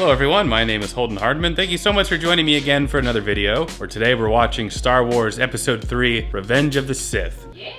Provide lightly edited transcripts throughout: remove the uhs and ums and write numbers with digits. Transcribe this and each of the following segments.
Hello everyone, my name is Holden Hardman. Thank you so much for joining me again for another video, where today we're watching Star Wars Episode 3, Revenge of the Sith. Yeah!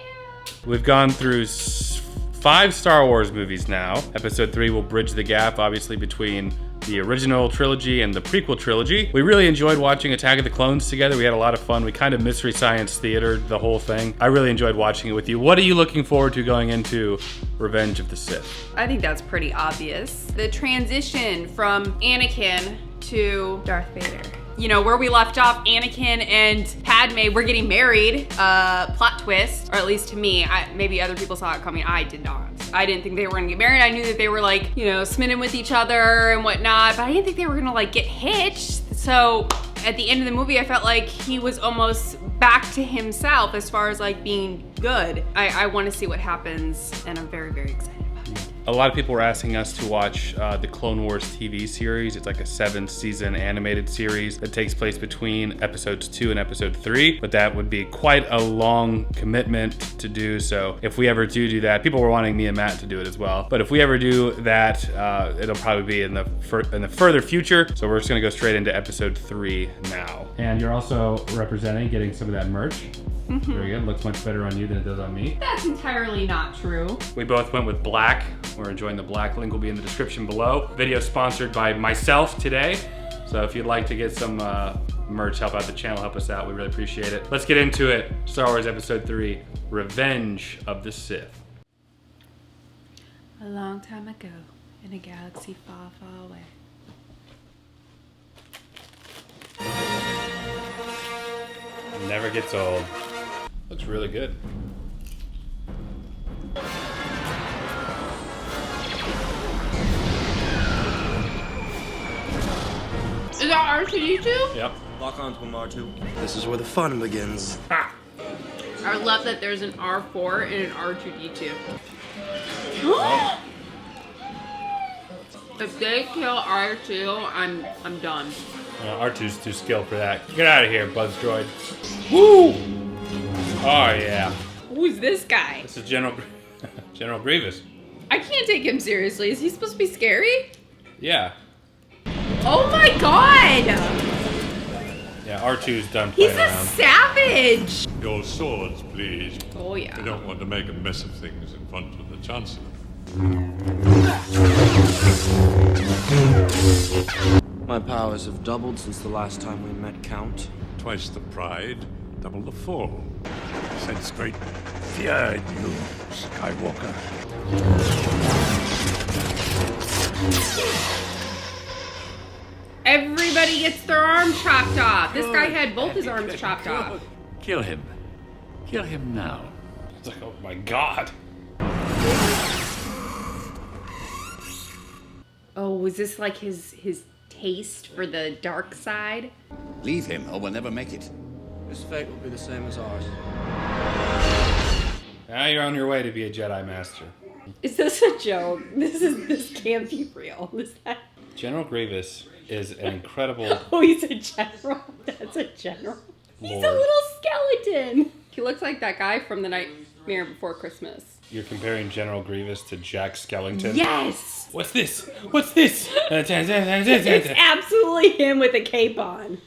We've gone through 5 Star Wars movies now. Episode 3 will bridge the gap, obviously, between the original trilogy and the prequel trilogy. We really enjoyed watching Attack of the Clones together. We had a lot of fun. We kind of Mystery Science Theatered the whole thing. I really enjoyed watching it with you. What are you looking forward to going into Revenge of the Sith? I think that's pretty obvious. The transition from Anakin to Darth Vader. You know, where we left off, Anakin and Padme were getting married, plot twist, or at least to me. Maybe other people saw it coming, I did not. I didn't think they were gonna get married. I knew that they were like, you know, smitten with each other and whatnot, but I didn't think they were gonna like get hitched. So at the end of the movie, I felt like he was almost back to himself as far as like being good. I wanna see what happens, and I'm very, very excited. A lot of people were asking us to watch the Clone Wars TV series. It's like a 7-season animated series that takes place between episodes 2 and episode 3, but that would be quite a long commitment to do. So if we ever do that, people were wanting me and Matt to do it as well. But if we ever do that, it'll probably be in the further future. So we're just gonna go straight into episode 3 now. And you're also representing getting some of that merch. Mm-hmm. Very good. Looks much better on you than it does on me. That's entirely not true. We both went with black. We're enjoying the black. Link will be in the description below. Video sponsored by myself today. So if you'd like to get some merch, help out the channel, help us out. We really appreciate it. Let's get into it. Star Wars Episode 3, Revenge of the Sith. A long time ago, in a galaxy far, far away. Never gets old. Looks really good. Is that R2-D2? Yep. Lock onto him, R2. This is where the fun begins. Ha! I love that there's an R4 and an R2-D2. If they kill R2, I'm done. R2's too skilled for that. Get out of here, Buzz Droid. Woo! Oh yeah. Who's this guy? This is General Grievous. I can't take him seriously. Is he supposed to be scary? Yeah. Oh my god! Yeah, R2's done playing around. He's a savage! Your swords, please. Oh yeah. We don't want to make a mess of things in front of the Chancellor. My powers have doubled since the last time we met, Count. Twice the pride, double the fall. Sense great fear in you, Skywalker. Everybody gets their arm chopped off. This guy had both his arms chopped off. Kill him. Kill him now. It's like, oh my god. Oh, was this like his taste for the dark side? Leave him or we'll never make it. His fate will be the same as ours. Now you're on your way to be a Jedi Master. Is this a joke? This can't be real. Is that? General Grievous is an incredible Oh, he's a general. That's a general. He's Lord. a little skeleton. He looks like that guy from The Nightmare Before Christmas. You're comparing General Grievous to Jack Skellington? Yes! What's this? What's this? It's absolutely him with a cape on.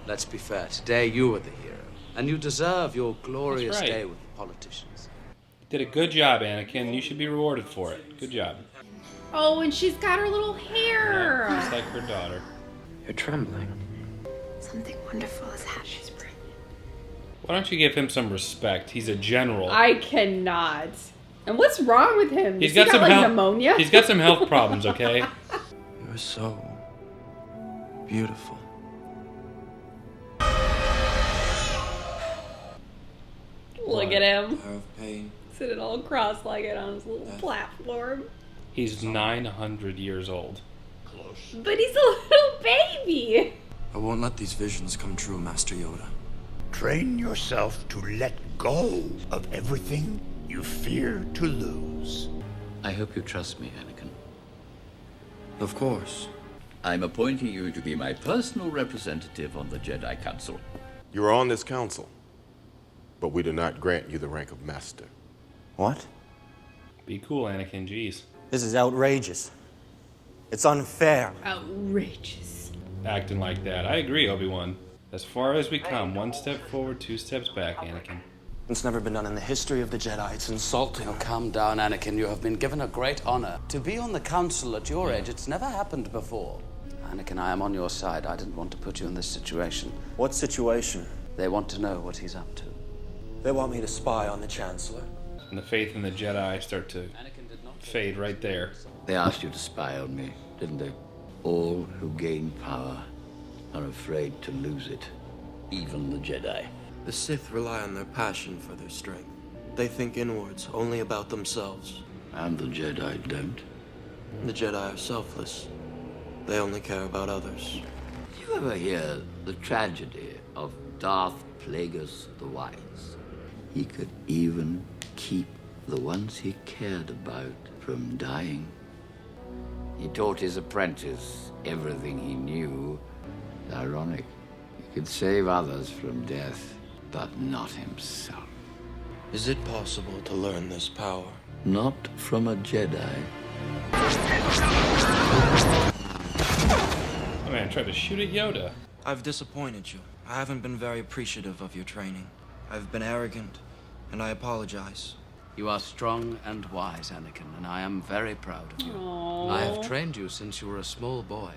Let's be fair. Today you are the hero. And you deserve your glorious That's right. day with the politicians. Did a good job, Anakin. You should be rewarded for it. Good job. Oh, and she's got her little hair. Just like her daughter. You're trembling. Something wonderful is happening. She's pregnant. Why don't you give him some respect? He's a general. I cannot. And what's wrong with him? He's Has got some like health. pneumonia. He's got some health problems. Okay. You're so beautiful. Look at him. Power of pain. Sitting all cross-legged on his little platform. He's 900 years old. But he's a little baby. I won't let these visions come true, Master Yoda. Train yourself to let go of everything you fear to lose. I hope you trust me, Anakin. Of course. I'm appointing you to be my personal representative on the Jedi Council. You are on this council. but we do not grant you the rank of master. What? Be cool, Anakin, jeez. This is outrageous. It's unfair. Outrageous. Acting like that. I agree, Obi-Wan. As far as we come, one step forward, two steps back, Anakin. It's never been done in the history of the Jedi. It's insulting. Oh, calm down, Anakin. You have been given a great honor. To be on the council at your age, it's never happened before. Anakin, I am on your side. I didn't want to put you in this situation. What situation? They want to know what he's up to. They want me to spy on the Chancellor. And the faith in the Jedi start to fade right there. They asked you to spy on me, didn't they? All who gain power are afraid to lose it, even the Jedi. The Sith rely on their passion for their strength. They think inwards, only about themselves. And the Jedi don't. The Jedi are selfless. They only care about others. Did you ever hear the tragedy of Darth Plagueis the Wise? He could even keep the ones he cared about from dying. He taught his apprentice everything he knew. Ironic. He could save others from death, but not himself. Is it possible to learn this power? Not from a Jedi. Oh man, tried to shoot at Yoda. I've disappointed you. I haven't been very appreciative of your training. I've been arrogant, and I apologize. You are strong and wise, Anakin, and I am very proud of you. Aww. I have trained you since you were a small boy,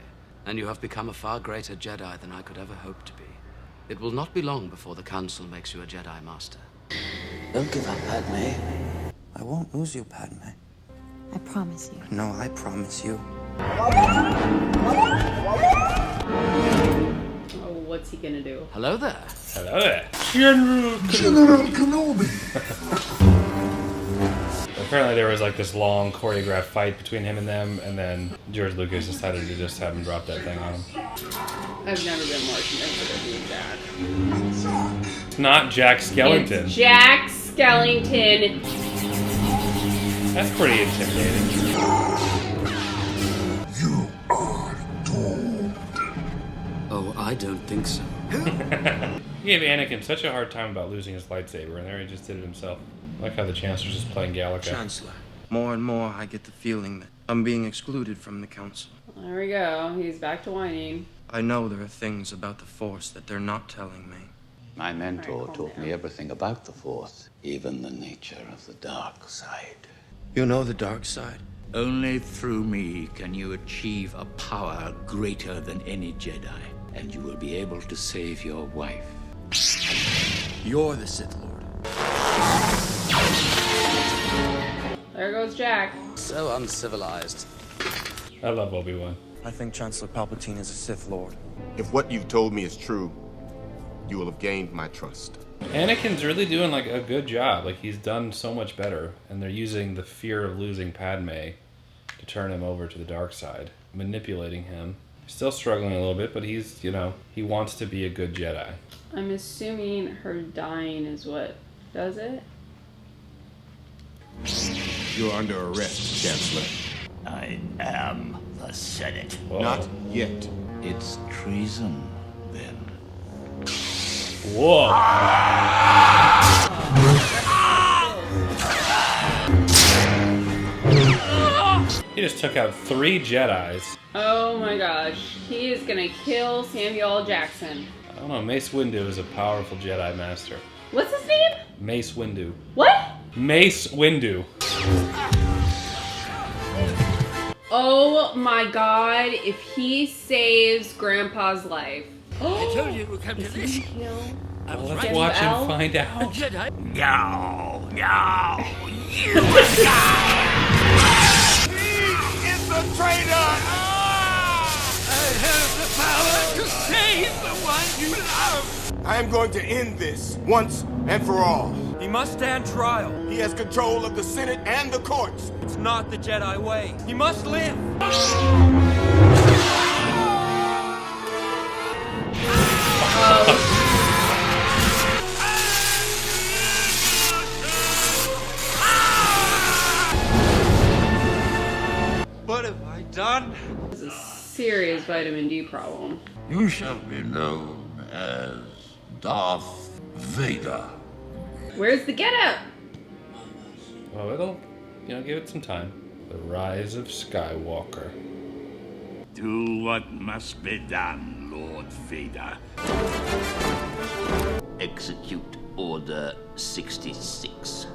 and you have become a far greater Jedi than I could ever hope to be. It will not be long before the Council makes you a Jedi Master. Don't give up, Padme. I won't lose you, Padme. I promise you. No, I promise you. Oh, what's he gonna do? Hello there. Hello there. General Kenobi! Apparently there was like this long choreographed fight between him and them, and then George Lucas decided to just have him drop that thing on him. I've never been more convinced of being Jack. It's not Jack Skellington. It's Jack Skellington. That's pretty intimidating. You are doomed. Oh, I don't think so. He gave Anakin such a hard time about losing his lightsaber, and there he just did it himself. I like how the Chancellor's just playing Gallica. Chancellor, more and more I get the feeling that I'm being excluded from the Council. There we go. He's back to whining. I know there are things about the Force that they're not telling me. My mentor taught me everything about the Force, even the nature of the dark side. You know the dark side? Only through me can you achieve a power greater than any Jedi, and you will be able to save your wife. You're the Sith Lord. There goes Jack. So uncivilized. I love Obi-Wan. I think Chancellor Palpatine is a Sith Lord. If what you've told me is true, you will have gained my trust. Anakin's really doing like a good job. Like he's done so much better, and they're using the fear of losing Padme to turn him over to the dark side, manipulating him. Still struggling a little bit, but he's, you know, he wants to be a good Jedi. I'm assuming her dying is what does it? You're under arrest, Chancellor. I am the Senate. Whoa. Not yet. It's treason, then. Whoa. He just took out 3 Jedis. Oh my gosh. He is gonna kill Samuel L. Jackson. I don't know, Mace Windu is a powerful Jedi Master. What's his name? Mace Windu. What? Mace Windu. Oh my god, if he saves Grandpa's life. I told you it would come to this. I was Let's right. watch him Al? find out. Jedi. No, no, you is the traitor! I have the power to save the one you love. I am going to end this once and for all. He must stand trial. He has control of the Senate and the courts. It's not the Jedi way. He must live. What have I done? This is a serious vitamin D problem. You shall be known as Darth Vader. Where's the getup? Oh, it'll, give it some time. The Rise of Skywalker. Do what must be done, Lord Vader. Execute Order 66.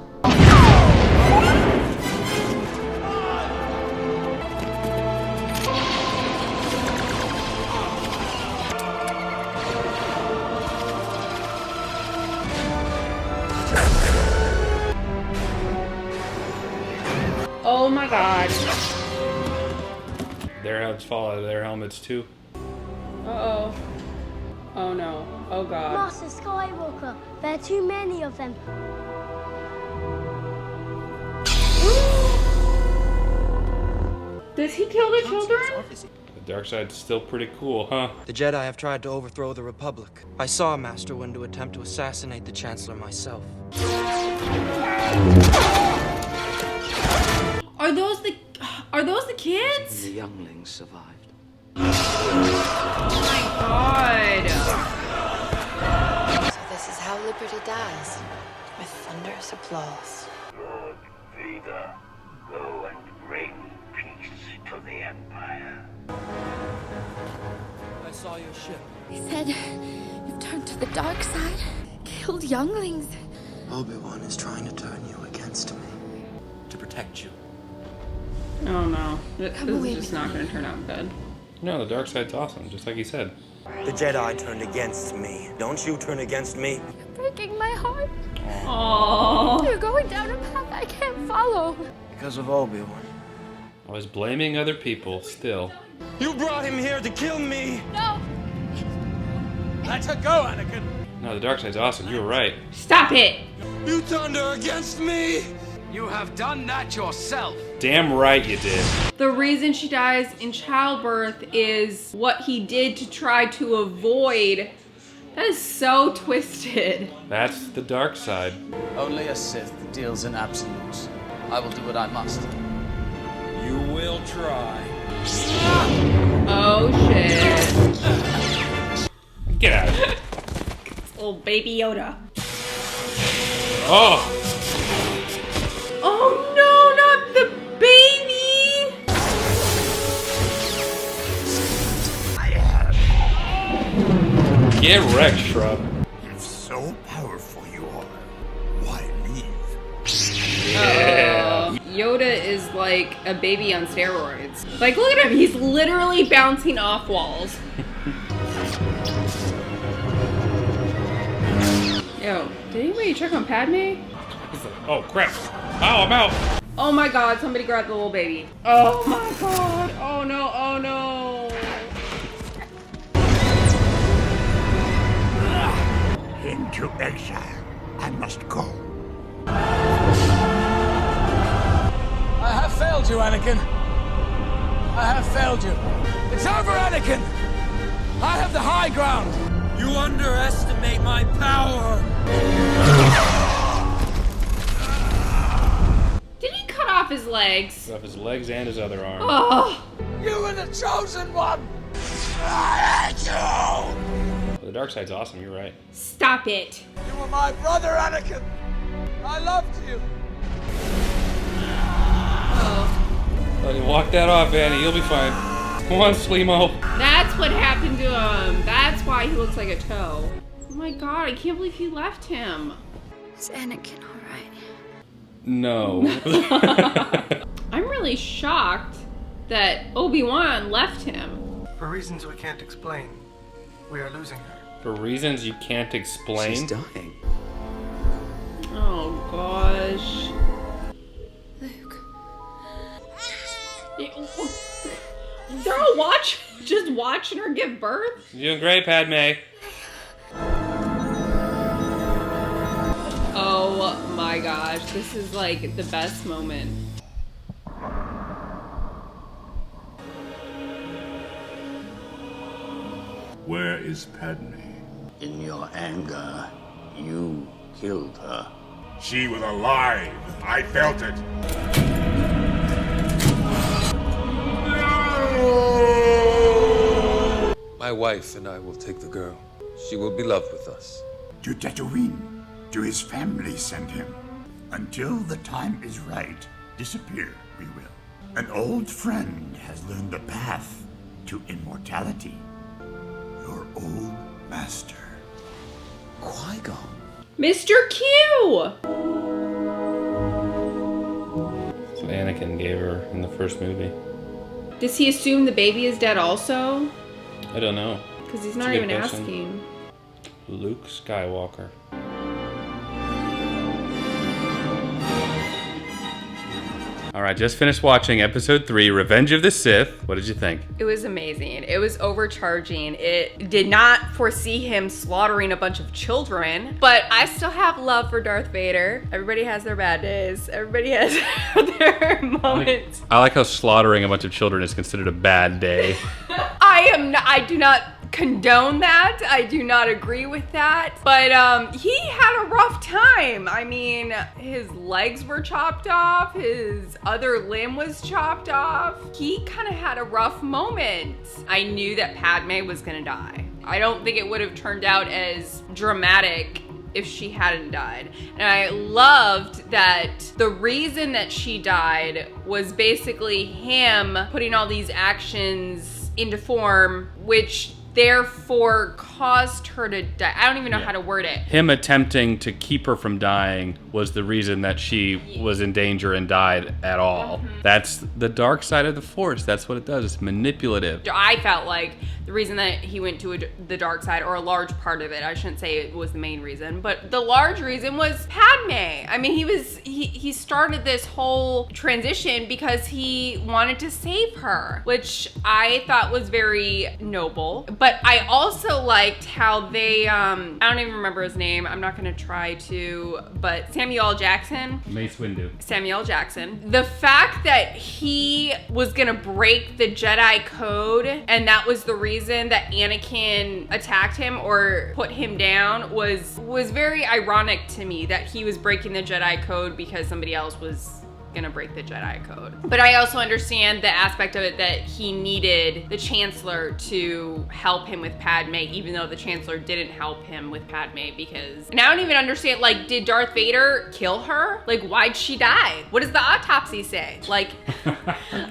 Oh my god. Their helmets fall out of their helmets too. Uh-oh. Oh no. Oh god. Master Skywalker, there are too many of them. Does he kill the children? The dark side's still pretty cool, huh? The Jedi have tried to overthrow the Republic. I saw Master Windu attempt to assassinate the Chancellor myself. Are those the kids? The younglings survived. Oh my god. So this is how liberty dies, with thunderous applause. Lord Vader, go and bring peace to the Empire. I saw your ship. He said you've turned to the dark side, killed younglings. Obi-Wan is trying to turn you against me. To protect you. Oh no. This is just not going to turn out good. No, the dark side's awesome, just like he said. The Jedi turned against me. Don't you turn against me? You're breaking my heart. Aww. You're going down a path I can't follow. Because of Obi-Wan. I was blaming other people, still. You brought him here to kill me! No! Let her go, Anakin! No, the dark side's awesome, you were right. Stop it! You turned her against me! You have done that yourself. Damn right you did. The reason she dies in childbirth is what he did to try to avoid. That is so twisted. That's the dark side. Only a Sith deals in absolutes. I will do what I must. You will try. Oh shit. Get out of here. Little baby Yoda. Oh! Oh no, not the baby! Get wrecked, Shrub. If so powerful you are, why leave? Yeah. Yoda is like a baby on steroids. Like, look at him, he's literally bouncing off walls. Yo, did anybody check on Padme? Oh, crap. Ow, I'm out. Oh my god, somebody grabbed the little baby. Oh my god. Oh no, oh no. Into exile. I must go. I have failed you, Anakin. I have failed you. It's over, Anakin. I have the high ground. You underestimate my power! Did he cut off his legs? Cut off his legs and his other arm. Oh. You were the chosen one. I hate you. The dark side's awesome, you're right. Stop it. You were my brother, Anakin. I loved you. Oh. Walk that off, Annie. You'll be fine. Come on, Sleemo. That's what happened to him. That's why he looks like a toe. Oh my god, I can't believe he left him. Is Anakin alright? No. I'm really shocked that Obi-Wan left him. For reasons we can't explain, we are losing her. For reasons you can't explain? She's dying. Oh gosh. Luke. They're all just watching her give birth? You're doing great, Padme. Oh my gosh, this is like the best moment. Where is Padme? In your anger, you killed her. She was alive. I felt it. My wife and I will take the girl. She will be loved with us. To Tatooine. Do his family send him? Until the time is right, disappear we will. An old friend has learned the path to immortality. Your old master. Qui-Gon. Mr. Q! So Anakin gave her in the first movie. Does he assume the baby is dead also? I don't know. Because he's That's not a good even question. asking. Luke Skywalker. All right, just finished watching episode 3, Revenge of the Sith. What did you think? It was amazing. It was overcharging. It did not foresee him slaughtering a bunch of children, but I still have love for Darth Vader. Everybody has their bad days. Everybody has their moments. I like how slaughtering a bunch of children is considered a bad day. I do not condone that. I do not agree with that. But he had a rough time. I mean, his legs were chopped off. His other limb was chopped off. He kind of had a rough moment. I knew that Padme was gonna die. I don't think it would have turned out as dramatic if she hadn't died. And I loved that the reason that she died was basically him putting all these actions into form, which therefore caused her to die. I don't even know how to word it. Him attempting to keep her from dying was the reason that she was in danger and died at all. That's the dark side of the Force. That's what it does. It's manipulative. I felt like the reason that he went to the dark side, or a large part of it, I shouldn't say it was the main reason, but the large reason was Padme. I mean, he started this whole transition because he wanted to save her, which I thought was very noble. But I also liked how they, I don't even remember his name. I'm not gonna try to, but Samuel Jackson. Mace Windu. Samuel Jackson. The fact that he was gonna break the Jedi code, and that was the reason that Anakin attacked him or put him down was very ironic to me, that he was breaking the Jedi code because somebody else was gonna break the Jedi code. But I also understand the aspect of it that he needed the Chancellor to help him with Padme, even though the Chancellor didn't help him with Padme, because, and I don't even understand, like, did Darth Vader kill her? Like, why'd she die? What does the autopsy say? Like,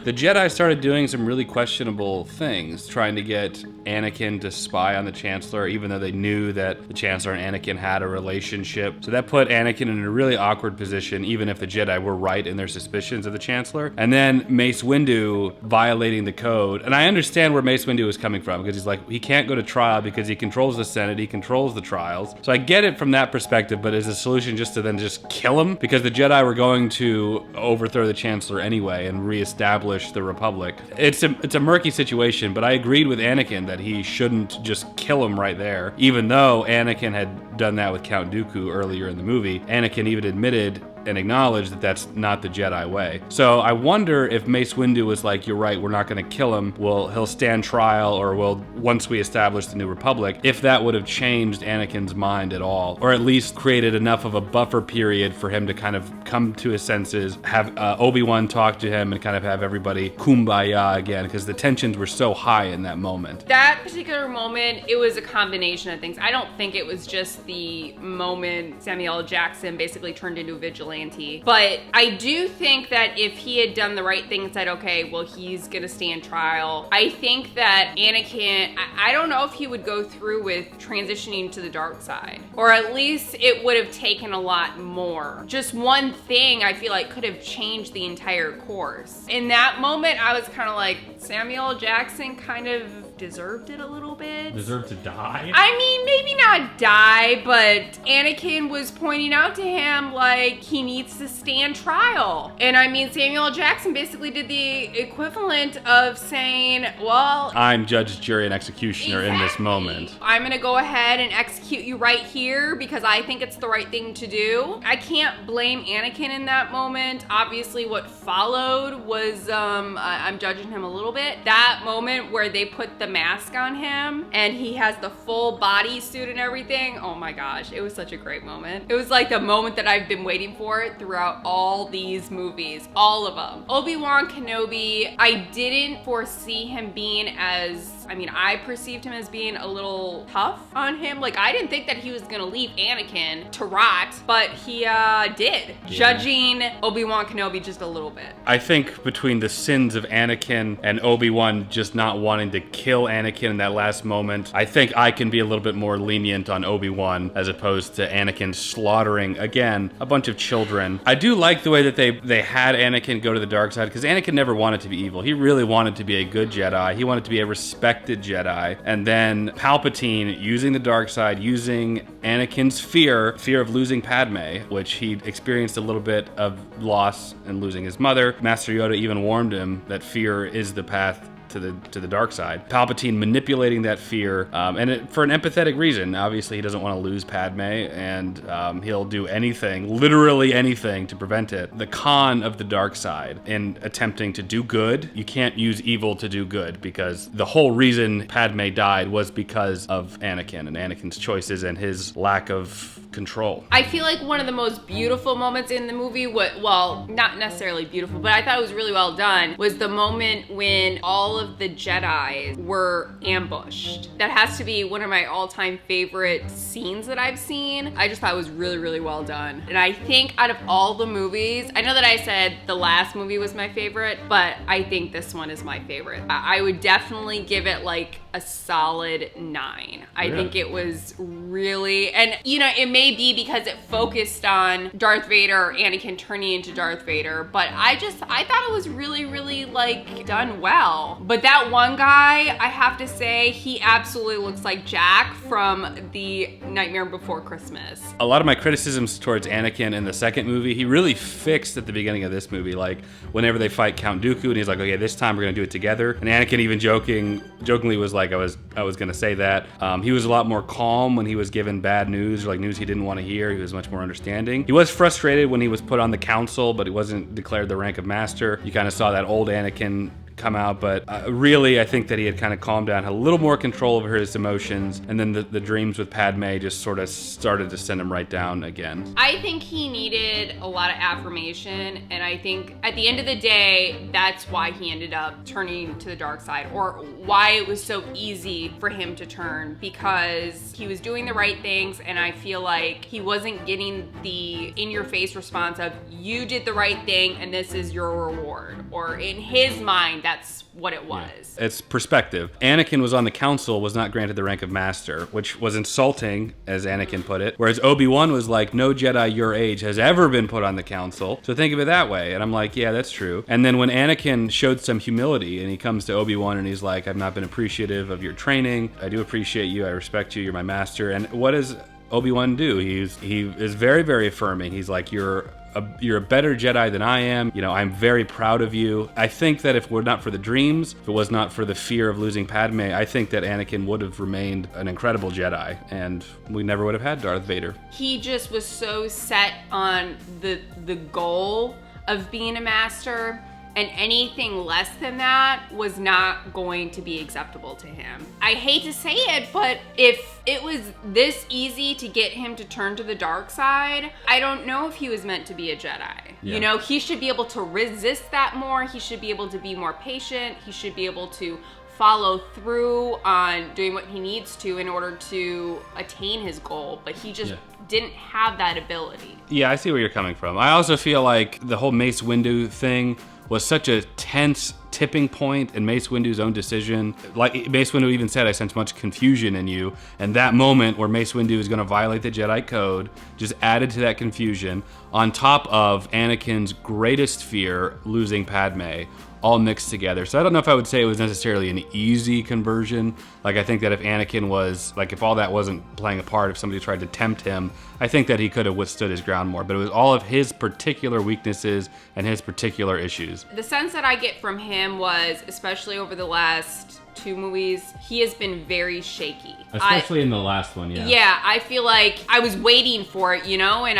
The Jedi started doing some really questionable things, trying to get Anakin to spy on the Chancellor, even though they knew that the Chancellor and Anakin had a relationship. So that put Anakin in a really awkward position, even if the Jedi were right in their suspicions of the Chancellor. And then Mace Windu violating the code. And I understand where Mace Windu is coming from, because he's like, he can't go to trial because he controls the Senate, he controls the trials. So I get it from that perspective, but is the solution just to then just kill him? Because the Jedi were going to overthrow the Chancellor anyway and reestablish the Republic. It's a murky situation, but I agreed with Anakin that he shouldn't just kill him right there, even though Anakin had done that with Count Dooku earlier in the movie. Anakin even admitted and acknowledge that that's not the Jedi way. So I wonder if Mace Windu was like, you're right, we're not gonna kill him, he'll stand trial, or once we establish the New Republic, if that would have changed Anakin's mind at all, or at least created enough of a buffer period for him to kind of come to his senses, have Obi-Wan talk to him, and kind of have everybody kumbaya again, because the tensions were so high in that moment. that particular moment, it was a combination of things. I don't think it was just the moment Samuel Jackson basically turned into a vigilante. But I do think that if he had done the right thing and said, okay, well, he's gonna stand trial, I think that Anakin, I don't know if he would go through with transitioning to the dark side, or at least it would have taken a lot more. Just one thing I feel like could have changed the entire course. In that moment, I was kind of like, Samuel Jackson kind of deserved it a little bit. Deserved to die? I mean, maybe not die, but Anakin was pointing out to him, like, he needs to stand trial. And I mean, Samuel Jackson basically did the equivalent of saying, well, I'm judge, jury, and executioner in this moment. I'm gonna go ahead and execute you right here because I think it's the right thing to do. I can't blame Anakin in that moment. Obviously what followed was, I'm judging him a little bit. That moment where they put the mask on him and he has the full body suit and everything. Oh my gosh, it was such a great moment. It was like the moment that I've been waiting for throughout all these movies, all of them. Obi-Wan Kenobi, I didn't foresee him being I perceived him as being a little tough on him. Like, I didn't think that he was gonna leave Anakin to rot, but he did. Yeah. Judging Obi-Wan Kenobi just a little bit. I think between the sins of Anakin and Obi-Wan just not wanting to kill Anakin in that last moment, I think I can be a little bit more lenient on Obi-Wan as opposed to Anakin slaughtering, again, a bunch of children. I do like the way that they had Anakin go to the dark side, because Anakin never wanted to be evil. He really wanted to be a good Jedi. He wanted to be a respected Jedi. And then Palpatine using the dark side, using Anakin's fear of losing Padme, which he experienced a little bit of loss and losing his mother. Master Yoda even warned him that fear is the path to the dark side. Palpatine manipulating that fear, for an empathetic reason. Obviously, he doesn't want to lose Padme, and he'll do anything, literally anything, to prevent it. The con of the dark side in attempting to do good, you can't use evil to do good, because the whole reason Padme died was because of Anakin and Anakin's choices and his lack of control. I feel like one of the most beautiful moments in the movie, well, not necessarily beautiful, but I thought it was really well done, was the moment when all of the Jedi were ambushed. That has to be one of my all-time favorite scenes that I've seen. I just thought it was really, really well done. And I think out of all the movies, I know that I said the last movie was my favorite, but I think this one is my favorite. I would definitely give it like a solid 9. I think it was really, and it may be because it focused on Darth Vader or Anakin turning into Darth Vader, but I thought it was really, really like done well. But that one guy, I have to say, he absolutely looks like Jack from the Nightmare Before Christmas. A lot of my criticisms towards Anakin in the second movie, he really fixed at the beginning of this movie. Like, whenever they fight Count Dooku, and he's like, okay, this time we're gonna do it together. And Anakin even jokingly was like, I was gonna say that. He was a lot more calm when he was given bad news, or like news he didn't want to hear. He was much more understanding. He was frustrated when he was put on the council, but he wasn't declared the rank of master. You kind of saw that old Anakin come out, but really I think that he had kind of calmed down, had a little more control over his emotions, and then the dreams with Padme just sort of started to send him right down again. I think he needed a lot of affirmation, and I think at the end of the day, that's why he ended up turning to the dark side, or why it was so easy for him to turn, because he was doing the right things, and I feel like he wasn't getting the in-your-face response of, you did the right thing and this is your reward, or in his mind, that's what it was. It's perspective. Anakin was on the council, was not granted the rank of master, which was insulting, as Anakin put it, whereas Obi-Wan was like, no Jedi your age has ever been put on the council, so think of it that way. And I'm like, yeah, that's true. And then when Anakin showed some humility, and he comes to Obi-Wan and he's like, I've not been appreciative of your training, I do appreciate you, I respect you, you're my master. And what does Obi-Wan do? He is very, very affirming. He's like, you're a better Jedi than I am. I'm very proud of you. I think that if it were not for the dreams, if it was not for the fear of losing Padme, I think that Anakin would have remained an incredible Jedi, and we never would have had Darth Vader. He just was so set on the goal of being a master, and anything less than that was not going to be acceptable to him. I hate to say it, but if it was this easy to get him to turn to the dark side, I don't know if he was meant to be a Jedi. Yeah. He should be able to resist that more. He should be able to be more patient. He should be able to follow through on doing what he needs to in order to attain his goal, but he just didn't have that ability. Yeah, I see where you're coming from. I also feel like the whole Mace Windu thing was such a tense tipping point in Mace Windu's own decision. Like Mace Windu even said, I sense much confusion in you. And that moment where Mace Windu is going to violate the Jedi Code just added to that confusion, on top of Anakin's greatest fear, losing Padme, all mixed together. So I don't know if I would say it was necessarily an easy conversion. Like, I think that if Anakin was, like, if all that wasn't playing a part, if somebody tried to tempt him, I think that he could have withstood his ground more. But it was all of his particular weaknesses and his particular issues. The sense that I get from him was, especially over the last 2 movies, he has been very shaky. Especially in the last one, yeah. Yeah, I feel like I was waiting for it, and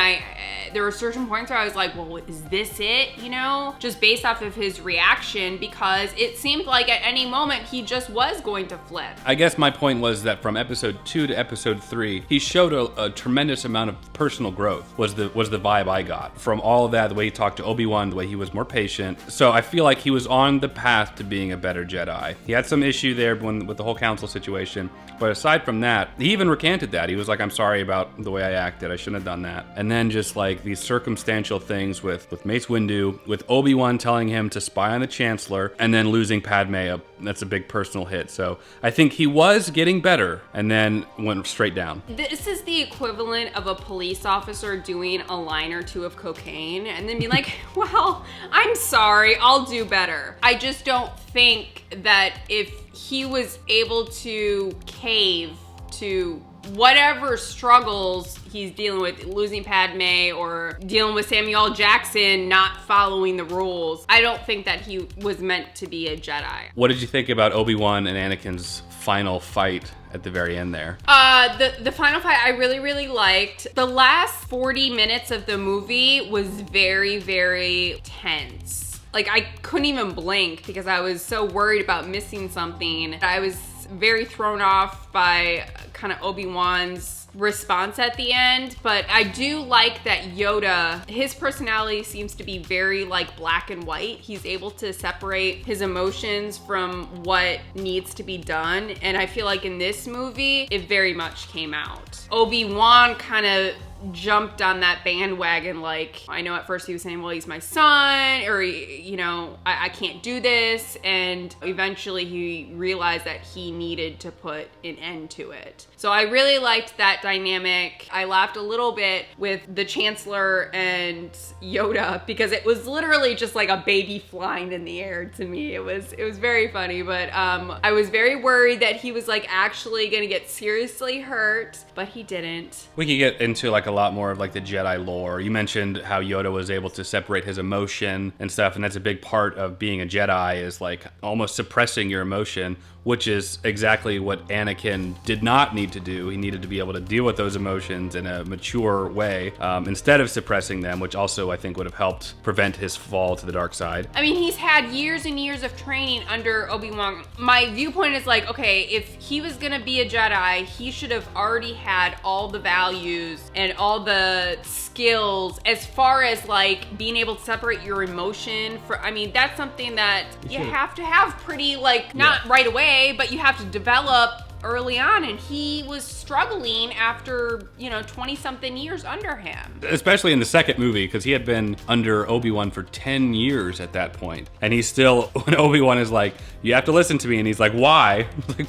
there were certain points where I was like, well, is this it? You know, just based off of his reaction, because it seemed like at any moment he just was going to flip. I guess my point was that from episode 2 to episode 3, he showed a tremendous amount of personal growth, was the vibe I got. From all of that, the way he talked to Obi-Wan, the way he was more patient. So I feel like he was on the path to being a better Jedi. He had some issue there with the whole council situation, but aside from that, he even recanted that. He was like, I'm sorry about the way I acted. I shouldn't have done that. And then just like these circumstantial things with Mace Windu, with Obi-Wan telling him to spy on the Chancellor, and then losing Padme, that's a big personal hit. So I think he was getting better and then went straight down. This is the equivalent of a police officer doing a line or two of cocaine and then being like, well, I'm sorry, I'll do better. I just don't think that if he was able to cave to whatever struggles he's dealing with, losing Padme or dealing with Samuel Jackson not following the rules, I don't think that he was meant to be a Jedi. What did you think about Obi-Wan and Anakin's final fight at the very end there? The final fight I really, really liked. The last 40 minutes of the movie was very, very tense. Like, I couldn't even blink because I was so worried about missing something. I was very thrown off by kind of Obi-Wan's response at the end, but I do like that Yoda, his personality seems to be very like black and white. He's able to separate his emotions from what needs to be done, and I feel like in this movie it very much came out. Obi-Wan kind of jumped on that bandwagon. Like, I know at first he was saying, well, he's my son, or, you know, I can't do this. And eventually he realized that he needed to put an end to it. So I really liked that dynamic. I laughed a little bit with the Chancellor and Yoda because it was literally just like a baby flying in the air to me. It was very funny, but I was very worried that he was like actually gonna get seriously hurt, but he didn't. We can get into like a lot more of like the Jedi lore. You mentioned how Yoda was able to separate his emotion and stuff, and that's a big part of being a Jedi, is like almost suppressing your emotion, which is exactly what Anakin did not need to do. He needed to be able to deal with those emotions in a mature way instead of suppressing them, which also I think would have helped prevent his fall to the dark side. I mean, he's had years and years of training under Obi-Wan. My viewpoint is like, okay, if he was gonna be a Jedi, he should have already had all the values and all the skills as far as like being able to separate your emotion for, I mean, that's something that you have to have pretty like, not right away, but you have to develop early on, and he was struggling after, 20 something years under him. Especially in the second movie, because he had been under Obi-Wan for 10 years at that point. And he's still, when Obi-Wan is like, you have to listen to me, and he's like, why? Like,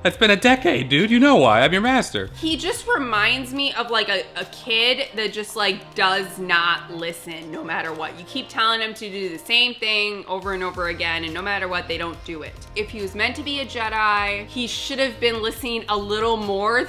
it's been a decade, dude. You know why. I'm your master. He just reminds me of like a kid that just like does not listen no matter what. You keep telling him to do the same thing over and over again, and no matter what, they don't do it. If he was meant to be a Jedi, he should have been listening a little more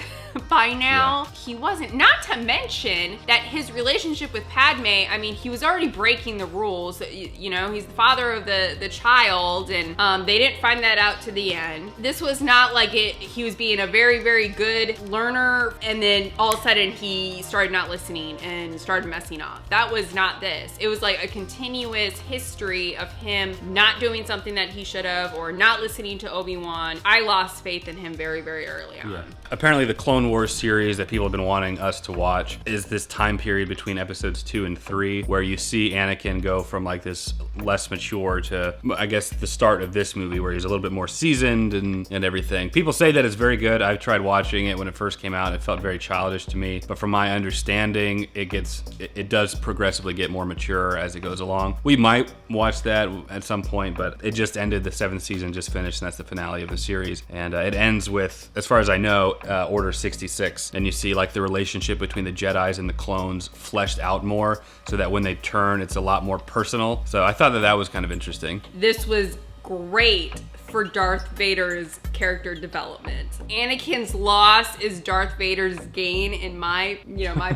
by now. Yeah. He wasn't. Not to mention that his relationship with Padme, I mean, he was already breaking the rules. He's the father of the child, and they didn't find that out to the end. This was not like he was being a very, very good learner, and then all of a sudden he started not listening and started messing up. That was not this. It was like a continuous history of him not doing something that he should have, or not listening to Obi-Wan. I lost faith in him very, very early on. Yeah. Apparently the Clone Wars series that people have been wanting us to watch is this time period between episodes 2 and 3 where you see Anakin go from like this less mature to, I guess, the start of this movie where he's a little bit more seasoned and everything. People say that it's very good. I've tried watching it when it first came out. It felt very childish to me, but from my understanding, it does progressively get more mature as it goes along. We might watch that at some point, but it just ended. The 7th season just finished, and that's the finale of the series. And it ends with, as far as I know, Order 66, and you see like the relationship between the Jedis and the clones fleshed out more, so that when they turn, it's a lot more personal. So I thought that was kind of interesting. This was great for Darth Vader's character development. Anakin's loss is Darth Vader's gain in my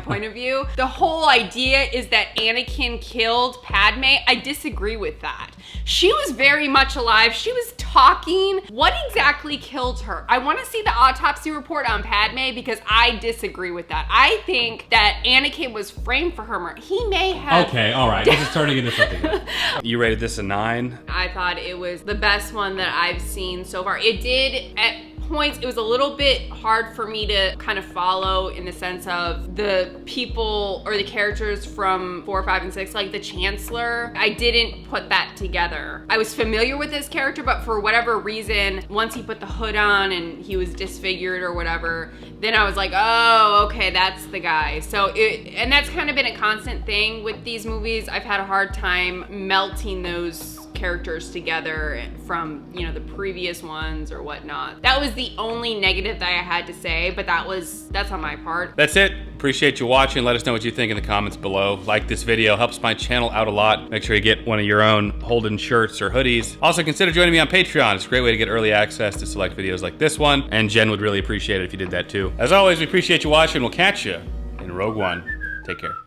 point of view. The whole idea is that Anakin killed Padme. I disagree with that. She was very much alive. She was talking. What exactly killed her? I want to see the autopsy report on Padme because I disagree with that. I think that Anakin was framed for her murder. He may have... Okay, all right. This is turning into something. You rated this a 9? I thought it was the best one that I've seen so far. It did, at points, it was a little bit hard for me to kind of follow in the sense of the people or the characters from 4, 5, and 6, like the Chancellor. I didn't put that together. I was familiar with this character, but for whatever reason, once he put the hood on and he was disfigured or whatever, then I was like, oh, okay, that's the guy. So, and that's kind of been a constant thing with these movies. I've had a hard time melting those characters together from, you know, the previous ones or whatnot. That was the only negative that I had to say, but that's on my part. That's it. Appreciate you watching. Let us know what you think in the comments below. Like this video, helps my channel out a lot. Make sure you get one of your own Holden shirts or hoodies. Also, consider joining me on Patreon. It's a great way to get early access to select videos like this one, and Jen would really appreciate it if you did that too. As always, we appreciate you watching. We'll catch you in Rogue One. Take care.